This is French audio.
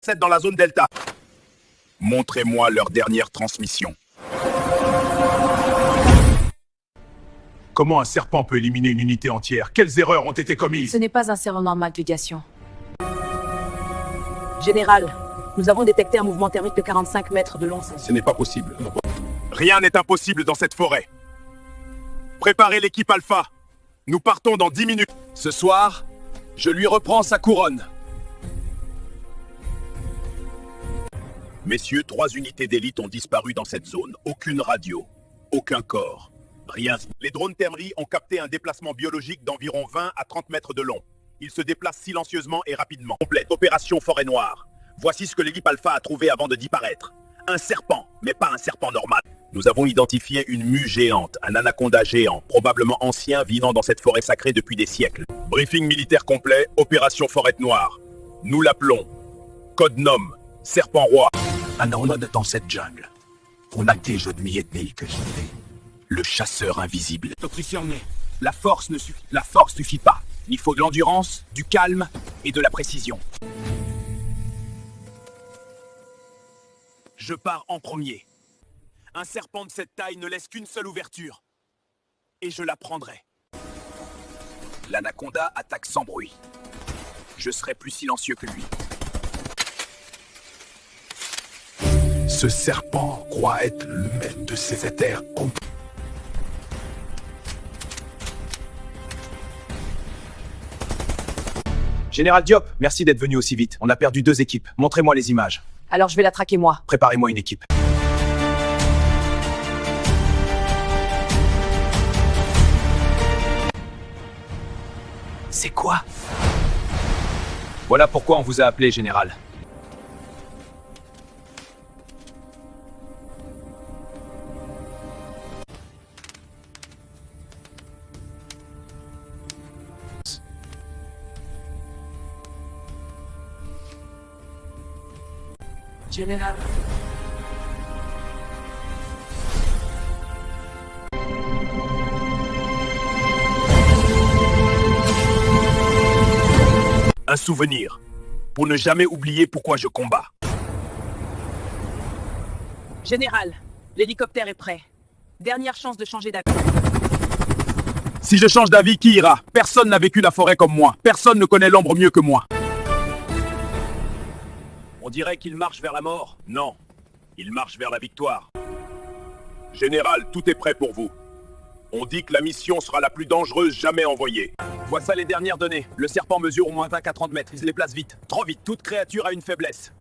7 dans la zone Delta. Montrez-moi leur dernière transmission. Comment un serpent peut éliminer une unité entière? Quelles erreurs ont été commises? Ce n'est pas un serveur normal de Gation. Général, nous avons détecté un mouvement thermique de 45 mètres de long. Ce n'est pas possible. Rien n'est impossible dans cette forêt. Préparez l'équipe Alpha. Nous partons dans 10 minutes. Ce soir, je lui reprends sa couronne. Messieurs, 3 unités d'élite ont disparu dans cette zone. Aucune radio, aucun corps, rien. Les drones Temri ont capté un déplacement biologique d'environ 20 à 30 mètres de long. Ils se déplacent silencieusement et rapidement. Complète opération Forêt Noire. Voici ce que l'équipe Alpha a trouvé avant de disparaître. Un serpent, mais pas un serpent normal. Nous avons identifié une mue géante, un anaconda géant, probablement ancien, vivant dans cette forêt sacrée depuis des siècles. Briefing militaire complet, opération Forêt Noire. Nous l'appelons Code Nom, Serpent Roi. Un hormone dans cette jungle. On a des jeux de ethniques que j'étais. Le chasseur invisible. La force suffit pas. Il faut de l'endurance, du calme et de la précision. Je pars en premier. Un serpent de cette taille ne laisse qu'une seule ouverture. Et je la prendrai. L'anaconda attaque sans bruit. Je serai plus silencieux que lui. Ce serpent croit être le maître de ces éthers. Général Diop, merci d'être venu aussi vite. On a perdu 2 équipes. Montrez-moi les images. Alors je vais la traquer moi. Préparez-moi une équipe. C'est quoi? Voilà pourquoi on vous a appelé, Général. Général. Un souvenir, pour ne jamais oublier pourquoi je combats. Général, l'hélicoptère est prêt. Dernière chance de changer d'avis. Si je change d'avis, qui ira? Personne n'a vécu la forêt comme moi. Personne ne connaît l'ombre mieux que moi. On dirait qu'il marche vers la mort. Non, il marche vers la victoire. Général, tout est prêt pour vous. On dit que la mission sera la plus dangereuse jamais envoyée. Voici les dernières données. Le serpent mesure au moins 20 à 30 mètres. Il se déplace vite. Trop vite. Toute créature a une faiblesse.